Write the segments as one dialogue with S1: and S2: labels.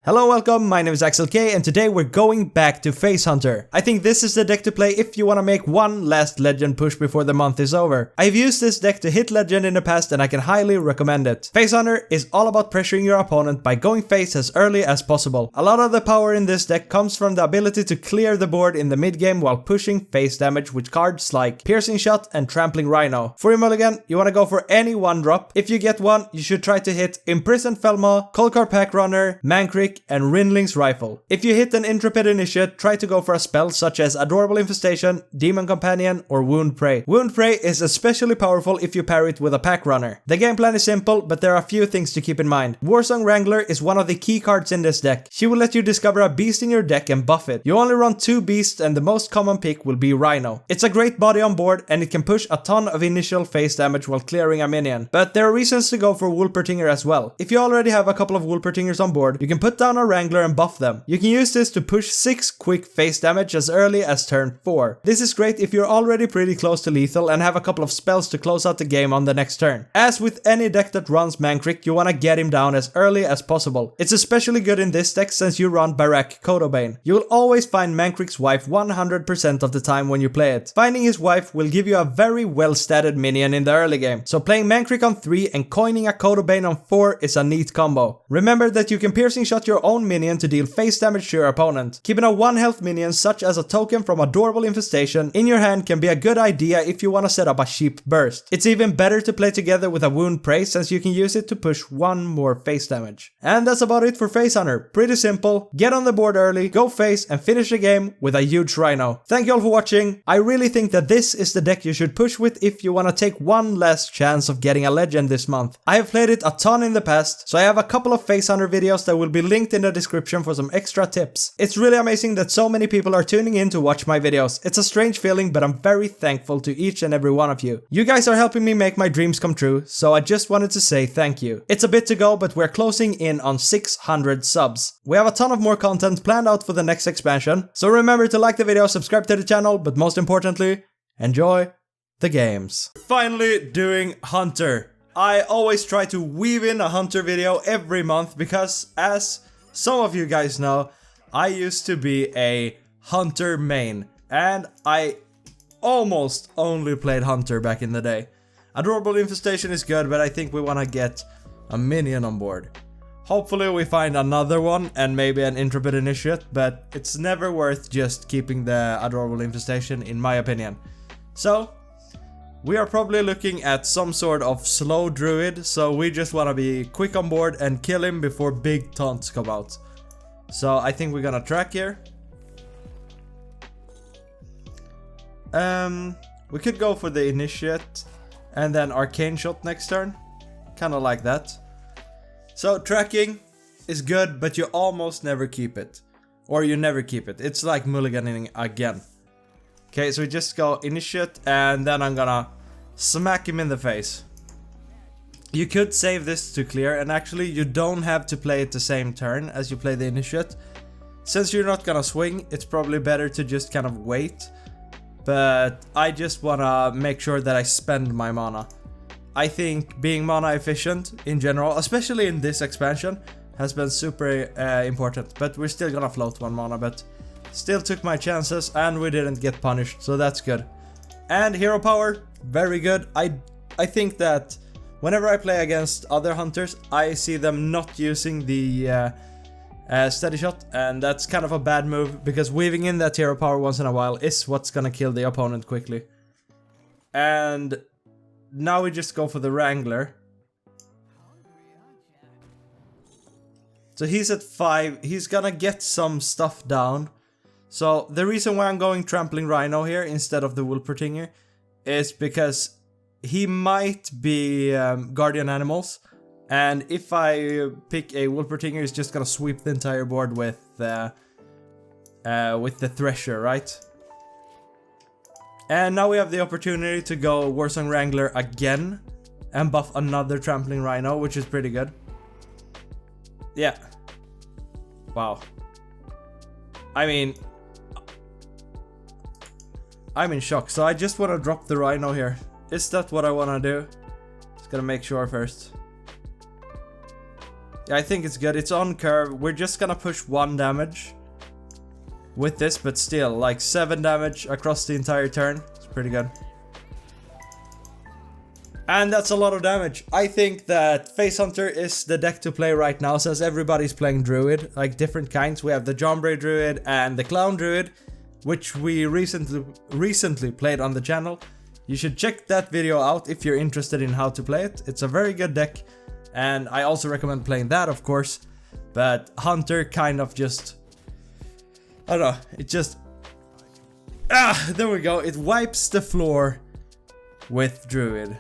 S1: Hello, welcome, my name is Axel K and today we're going back to Face Hunter. I think this is the deck to play if you want to make one last legend push before the month is over. I've used this deck to hit legend in the past and I can highly recommend it. Face Hunter is all about pressuring your opponent by going face as early as possible. A lot of the power in this deck comes from the ability to clear the board in the mid game while pushing face damage with cards like Piercing Shot and Trampling Rhino. For your mulligan, you want to go for any one drop. If you get one, you should try to hit Imprisoned Felmaw, Kolkar Pack Runner, Mankrik, and Rinling's Rifle. If you hit an Intrepid Initiate, try to go for a spell such as Adorable Infestation, Demon Companion, or Wound Prey. Wound Prey is especially powerful if you pair it with a Pack Runner. The game plan is simple, but there are a few things to keep in mind. Warsong Wrangler is one of the key cards in this deck. She will let you discover a beast in your deck and buff it. You only run 2 beasts and the most common pick will be Rhino. It's a great body on board and it can push a ton of initial face damage while clearing a minion. But there are reasons to go for Wolpertinger as well. If you already have a couple of Wolpertingers on board, you can put down a Wrangler and buff them. You can use this to push 6 quick face damage as early as turn 4. This is great if you're already pretty close to lethal and have a couple of spells to close out the game on the next turn. As with any deck that runs Mankrik, you want to get him down as early as possible. It's especially good in this deck since you run Barak Kodobane. You will always find Mankrik's wife 100% of the time when you play it. Finding his wife will give you a very well statted minion in the early game. So playing Mankrik on 3 and coining a Kodobane on 4 is a neat combo. Remember that you can piercing shot your own minion to deal face damage to your opponent. Keeping a 1 health minion such as a token from Adorable Infestation in your hand can be a good idea if you want to set up a cheap burst. It's even better to play together with a Wound Prey since you can use it to push 1 more face damage. And that's about it for Face Hunter. Pretty simple, get on the board early, go face and finish the game with a huge Rhino. Thank you all for watching. I really think that this is the deck you should push with if you want to take one last chance of getting a legend this month. I have played it a ton in the past, so I have a couple of Face Hunter videos that will be linked in the description for some extra tips. It's really amazing that so many people are tuning in to watch my videos. It's a strange feeling, but I'm very thankful to each and every one of you. You guys are helping me make my dreams come true, so I just wanted to say thank you. It's a bit to go, but we're closing in on 600 subs. We have a ton of more content planned out for the next expansion, so remember to like the video, subscribe to the channel, but most importantly, enjoy the games. Finally doing Hunter. I always try to weave in a Hunter video every month because, as some of you guys know, I used to be a Hunter main, and I almost only played Hunter back in the day. Adorable Infestation is good, but I think we want to get a minion on board. Hopefully we find another one and maybe an Intrepid Initiate, but it's never worth just keeping the Adorable Infestation in my opinion. So, we are probably looking at some sort of slow Druid, so we just want to be quick on board and kill him before big taunts come out. So I think we're gonna track here. We could go for the Initiate and then Arcane Shot next turn. Kinda like that. So tracking is good, but you almost never keep it. Or you never keep it. It's like mulliganing again. Okay, so we just go Initiate and then I'm gonna smack him in the face. You could save this to clear, and actually you don't have to play it the same turn as you play the Initiate. Since you're not gonna swing, it's probably better to just kind of wait. But I just wanna make sure that I spend my mana. I think being mana efficient in general, especially in this expansion, has been super important. But we're still gonna float 1 mana, but still took my chances and we didn't get punished, so that's good. And hero power, very good. I think that whenever I play against other hunters, I see them not using the steady shot, and that's kind of a bad move because weaving in that hero power once in a while is what's gonna kill the opponent quickly. And now we just go for the Wrangler. So he's at 5, he's gonna get some stuff down. So the reason why I'm going Trampling Rhino here instead of the Wolpertinger is because he might be Guardian Animals, and if I pick a Wolpertinger, he's just gonna sweep the entire board with the Thresher, right? And now we have the opportunity to go Warsong Wrangler again and buff another Trampling Rhino, which is pretty good. Yeah. Wow. I mean, I'm in shock. So I just want to drop the Rhino here. Is that what I want to do? Just gotta make sure first. Yeah, I think it's good. It's on curve. We're just gonna push 1 damage with this, but still, like 7 damage across the entire turn. It's pretty good. And that's a lot of damage. I think that Face Hunter is the deck to play right now, since everybody's playing Druid, like different kinds. We have the Jombray Druid and the Clown Druid, which we recently played on the channel. You should check that video out if you're interested in how to play it. It's a very good deck, and I also recommend playing that, of course. But Hunter kind of just, I don't know, it just, there we go. It wipes the floor with Druid.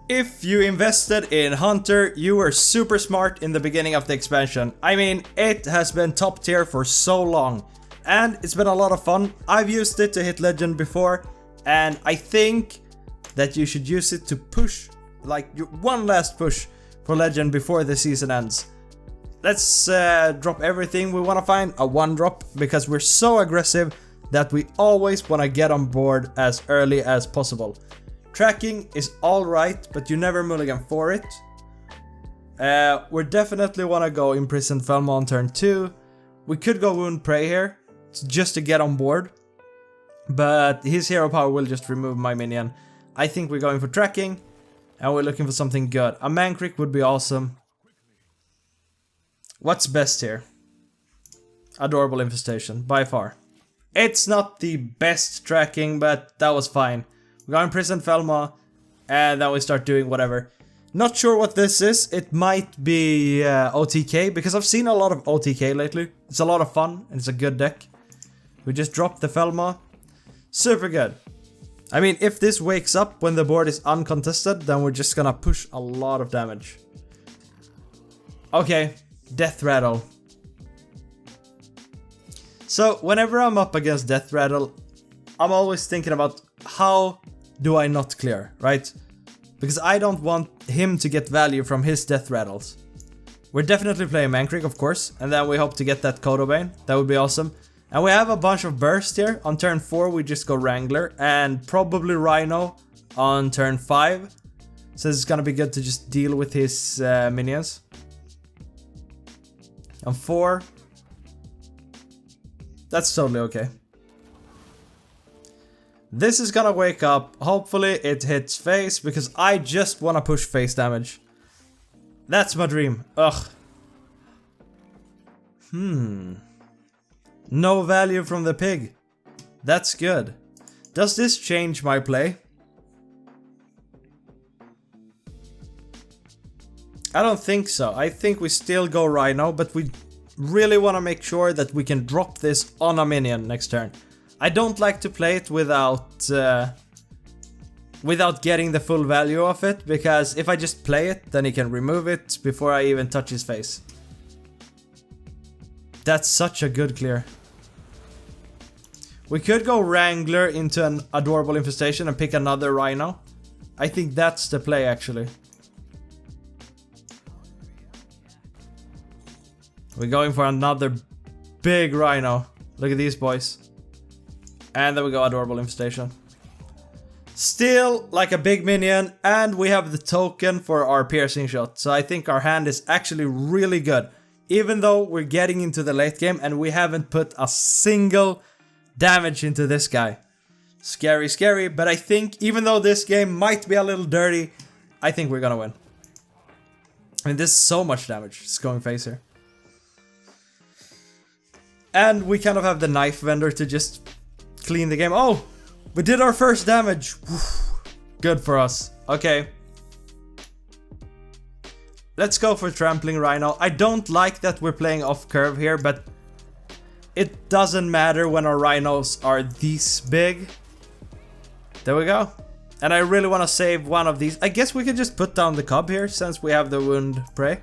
S1: If you invested in Hunter, you were super smart in the beginning of the expansion. I mean, it has been top tier for so long, and it's been a lot of fun. I've used it to hit legend before, and I think that you should use it to push, like one last push for legend before the season ends. Let's drop everything we want to find, a 1-drop, because we're so aggressive that we always want to get on board as early as possible. Tracking is alright, but you never mulligan for it. We definitely want to go Imprisoned Felma on turn 2. We could go Wound Prey here, just to get on board. But his hero power will just remove my minion. I think we're going for tracking, and we're looking for something good. A Mankrik would be awesome. What's best here? Adorable Infestation, by far. It's not the best tracking, but that was fine. We got Imprisoned Felma, and then we start doing whatever. Not sure what this is. It might be OTK, because I've seen a lot of OTK lately. It's a lot of fun, and it's a good deck. We just dropped the Felma. Super good. I mean, if this wakes up when the board is uncontested, then we're just gonna push a lot of damage. Okay, Death Rattle. So, whenever I'm up against Death Rattle, I'm always thinking about how do I not clear, right? Because I don't want him to get value from his Death Rattles. We're definitely playing Mankrik, of course, and then we hope to get that Kodobane. That would be awesome. And we have a bunch of burst here. On turn 4 we just go Wrangler and probably Rhino on turn 5. So it's gonna be good to just deal with his minions. On 4. That's totally okay. This is gonna wake up. Hopefully it hits face, because I just wanna push face damage. That's my dream. Ugh. No value from the pig. That's good. Does this change my play? I don't think so. I think we still go Rhino, but we really want to make sure that we can drop this on a minion next turn. I don't like to play it without getting the full value of it, because if I just play it, then he can remove it before I even touch his face. That's such a good clear. We could go Wrangler into an Adorable Infestation and pick another Rhino. I think that's the play, actually. We're going for another big Rhino. Look at these boys. And then we go Adorable Infestation. Still like a big minion, and we have the token for our piercing shot. So I think our hand is actually really good. Even though we're getting into the late game and we haven't put a single damage into this guy. Scary, scary, but I think even though this game might be a little dirty, I think we're gonna win. I mean, there's so much damage just going face here. And we kind of have the knife vendor to just clean the game. Oh, we did our first damage. Good for us. Okay. Let's go for Trampling Rhino. I don't like that we're playing off curve here, but it doesn't matter when our rhinos are this big. There we go. And I really want to save one of these. I guess we can just put down the cub here since we have the Wound Prey.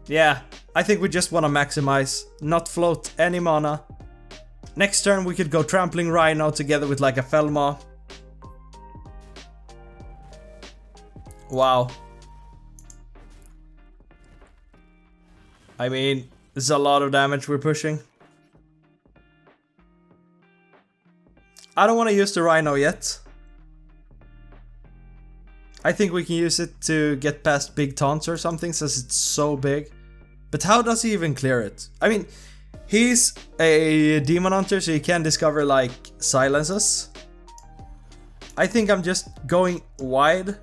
S1: Yeah, I think we just want to maximize, not float any mana. Next turn we could go Trampling Rhino together with like a Felma. Wow. I mean, this is a lot of damage we're pushing. I don't want to use the Rhino yet. I think we can use it to get past big taunts or something since it's so big. But how does he even clear it? I mean, he's a demon hunter, so he can discover like silences. I think I'm just going wide.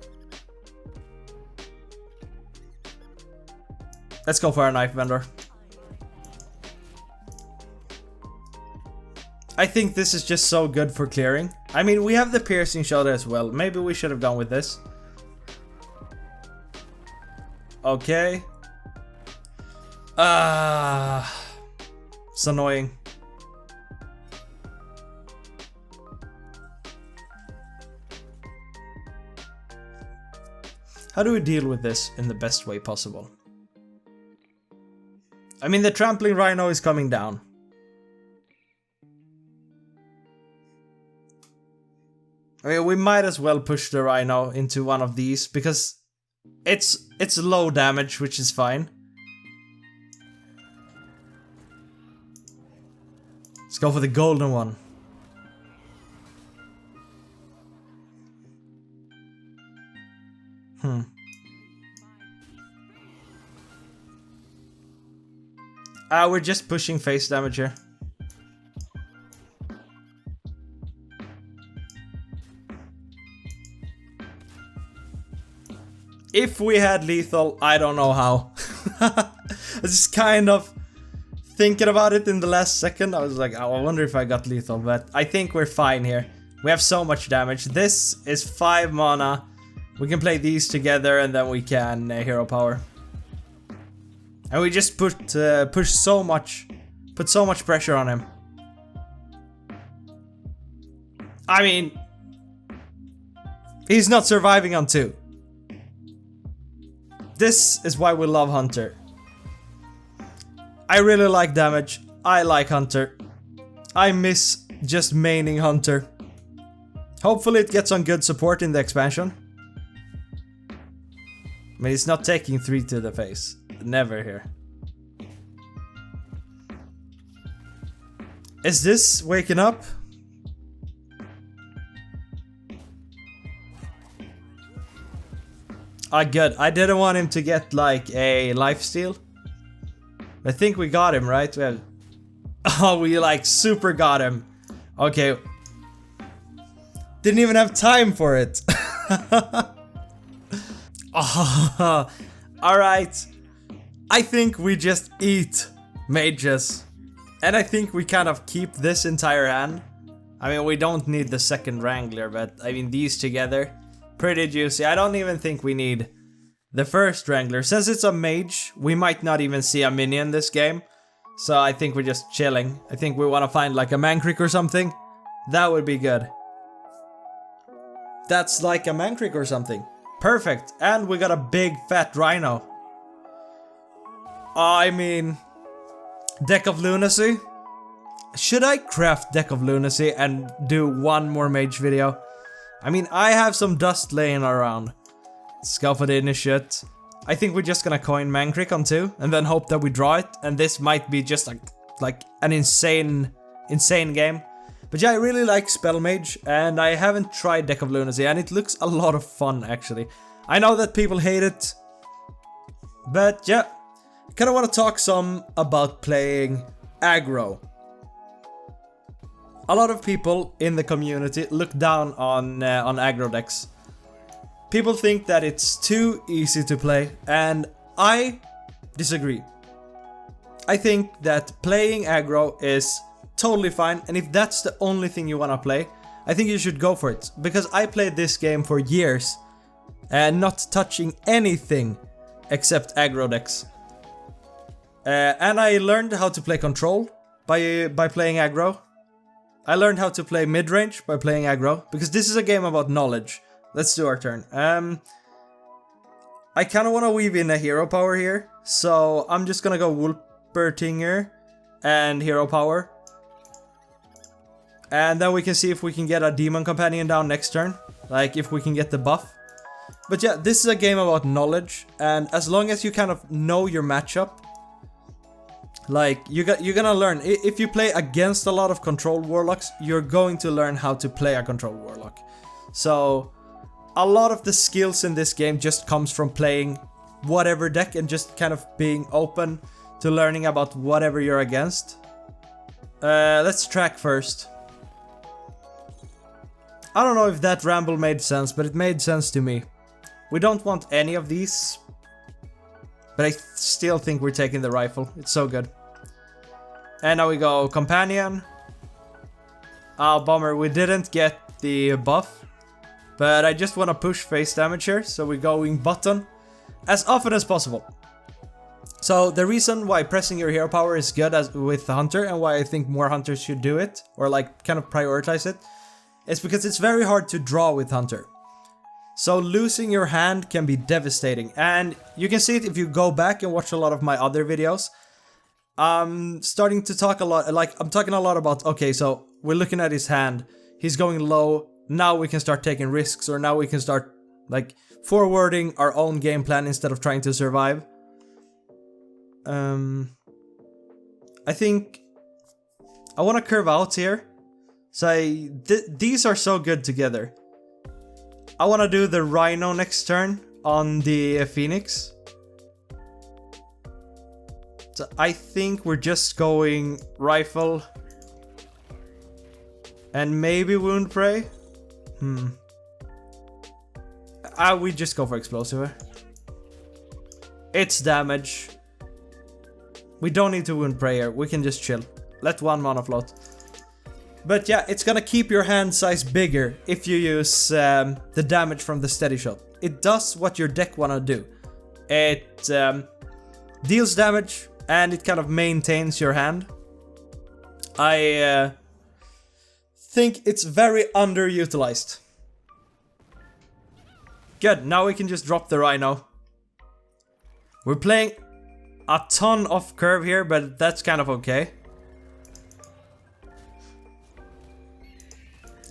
S1: Let's go for a knife vendor. I think this is just so good for clearing. I mean, we have the piercing shot as well. Maybe we should have gone with this. Okay. It's annoying. How do we deal with this in the best way possible? I mean, the trampling rhino is coming down. I mean, we might as well push the rhino into one of these because it's low damage, which is fine. Let's go for the golden one. We're just pushing face damage here. If we had lethal, I don't know how. I was just kind of thinking about it in the last second. I was like, oh, I wonder if I got lethal, but I think we're fine here. We have so much damage. This is 5 mana. We can play these together and then we can hero power. And we just put so much pressure on him. I mean, he's not surviving on 2. This is why we love Hunter. I really like damage. I like Hunter. I miss just maining Hunter. Hopefully it gets some good support in the expansion. I mean, it's not taking 3 to the face. Never here. Is this waking up? Ah, good. I didn't want him to get like a lifesteal. I think we got him, right? We have... Oh, we like super got him. Okay. Didn't even have time for it. Oh, alright. I think we just eat mages. And I think we kind of keep this entire hand. I mean, we don't need the second Wrangler, but I mean, these together, pretty juicy. I don't even think we need the first Wrangler. Since it's a mage, we might not even see a minion this game. So I think we're just chilling. I think we want to find like a Mankrik or something. That would be good. That's like a Mankrik or something. Perfect. And we got a big fat rhino. I mean, Deck of Lunacy. Should I craft Deck of Lunacy and do one more mage video? I mean, I have some dust laying around. Let's go for the initiate. I think we're just gonna coin Mankrik on 2 and then hope that we draw it. And this might be just like an insane game. But yeah, I really like Spell Mage, and I haven't tried Deck of Lunacy, and it looks a lot of fun actually. I know that people hate it, but yeah, I kind of want to talk some about playing aggro. A lot of people in the community look down on aggro decks. People think that it's too easy to play, and I disagree. I think that playing aggro is totally fine, and if that's the only thing you want to play, I think you should go for it. Because I played this game for years and not touching anything except aggro decks. And I learned how to play control by playing aggro. I learned how to play mid-range by playing aggro, because this is a game about knowledge. Let's do our turn. I kind of want to weave in a hero power here, so I'm just gonna go Wolpertinger and hero power. And then we can see if we can get a demon companion down next turn, like if we can get the buff. But yeah, this is a game about knowledge, and as long as you kind of know your matchup, like you're gonna learn. If you play against a lot of control warlocks, you're going to learn how to play a control warlock. So a lot of the skills in this game just comes from playing whatever deck and just kind of being open to learning about whatever you're against. Let's track first. I don't know if that ramble made sense, but it made sense to me. We don't want any of these, but I still think we're taking the rifle. It's so good. And now we go companion. Ah, bummer, we didn't get the buff, but I just want to push face damage here, so we're going button as often as possible. So the reason why pressing your hero power is good as with the hunter, and why I think more hunters should do it, or like kind of prioritize it, is because it's very hard to draw with hunter. So losing your hand can be devastating, and you can see it if you go back and watch a lot of my other videos. I'm starting to talk a lot, like I'm talking a lot about, okay, so we're looking at his hand, he's going low, now we can start taking risks, or now we can start like forwarding our own game plan instead of trying to survive. I think I want to curve out here. So these are so good together. I want to do the Rhino next turn on the Phoenix. So I think we're just going Rifle and maybe Wound Prey. We just go for Explosive. It's damage. We don't need to Wound Prey here. We can just chill. Let one mana float. But yeah, it's gonna keep your hand size bigger if you use the damage from the steady shot. It does what your deck wanna do. It deals damage and it kind of maintains your hand. I think it's very underutilized. Good, now we can just drop the Rhino. We're playing a ton off curve here, but that's kind of okay.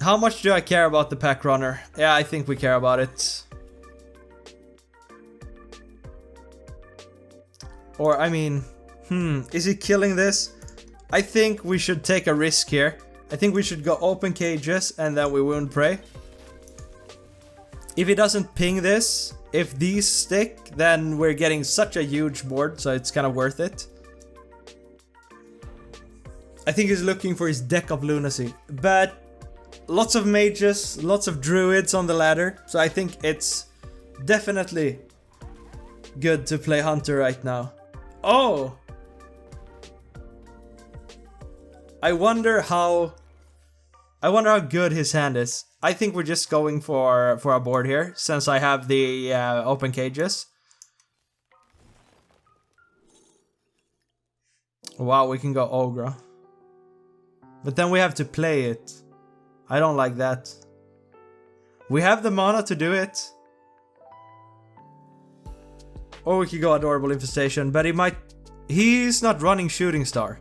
S1: How much do I care about the pack runner? Yeah, I think we care about it. Or, I mean, is he killing this? I think we should take a risk here. I think we should go open cages and then we Wound Prey. If he doesn't ping this, if these stick, then we're getting such a huge board, so it's kind of worth it. I think he's looking for his deck of lunacy, but lots of mages, lots of druids on the ladder, so I think it's definitely good to play hunter right now. Oh! I wonder how good his hand is. I think we're just going for a board here, since I have the open cages. Wow, we can go aggro. But then we have to play it. I don't like that. We have the mana to do it. Or we could go Adorable Infestation, but he's not running Shooting Star.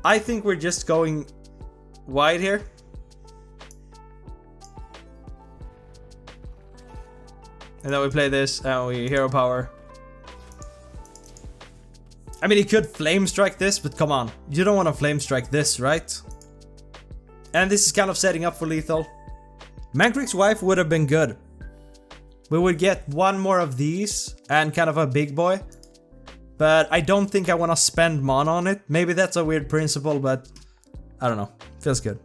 S1: I think we're just going wide here. And then we play this and we hero power. I mean, he could flame strike this, but come on. You don't want to flame strike this, right? And this is kind of setting up for lethal. Mankrick's Wife would have been good. We would get one more of these and kind of a big boy. But I don't think I want to spend mana on it. Maybe that's a weird principle, but I don't know. Feels good.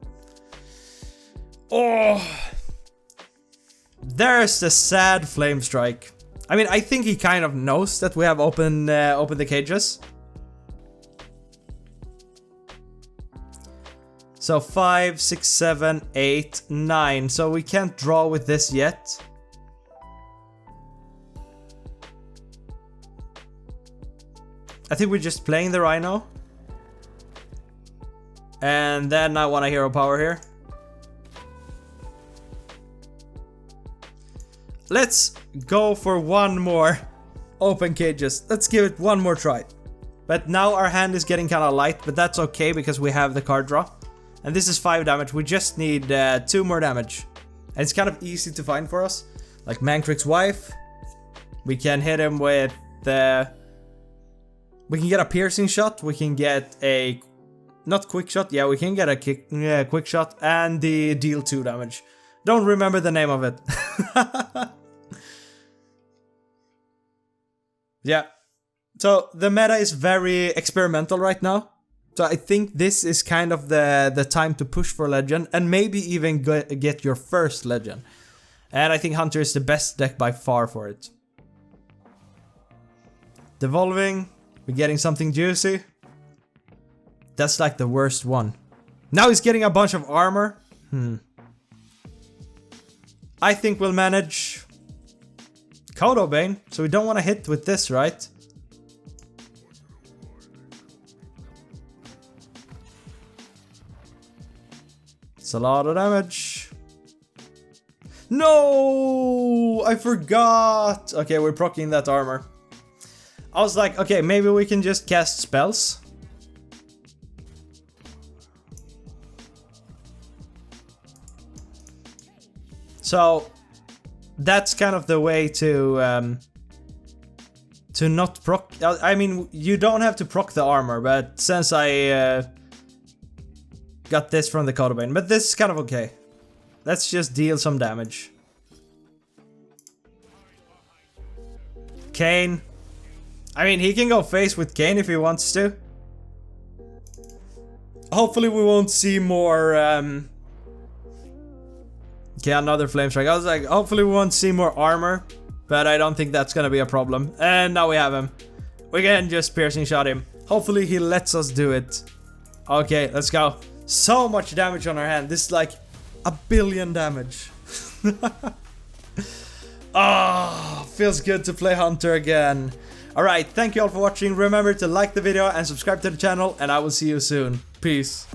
S1: Oh! There's the sad flame strike. I mean, I think he kind of knows that we have open the cages. So 5, 6, 7, 8, 9. So we can't draw with this yet. I think we're just playing the Rhino. And then I want a hero power here. Let's go for one more open cages. Let's give it one more try. But now our hand is getting kind of light, but that's okay because we have the card draw. And this is 5 damage. We just need 2 more damage. And it's kind of easy to find for us. Like Mankrick's Wife. We can hit him with... we can get a piercing shot. We can get a not quick shot. Yeah, we can get a quick shot and the deal 2 damage. Don't remember the name of it. Yeah. So the meta is very experimental right now. So I think this is kind of the time to push for legend and maybe even get your first legend. And I think Hunter is the best deck by far for it. Devolving. We're getting something juicy. That's like the worst one. Now he's getting a bunch of armor. I think we'll manage. Kodo Bane. So we don't want to hit with this, right? It's a lot of damage. No! I forgot! Okay, we're proccing that armor. I was like, okay, maybe we can just cast spells. So that's kind of the way to not proc. I mean, you don't have to proc the armor, but since I got this from the Kodo Bane, but this is kind of okay. Let's just deal some damage. Kane. I mean, he can go face with Kane if he wants to. Hopefully we won't see more... Okay, another Flame Strike. I was like, hopefully we won't see more armor. But I don't think that's gonna be a problem. And now we have him. We can just piercing shot him. Hopefully he lets us do it. Okay, let's go. So much damage on our hand. This is like 1 billion damage. Ah, feels good to play Hunter again. Alright, thank you all for watching. Remember to like the video and subscribe to the channel, and I will see you soon. Peace.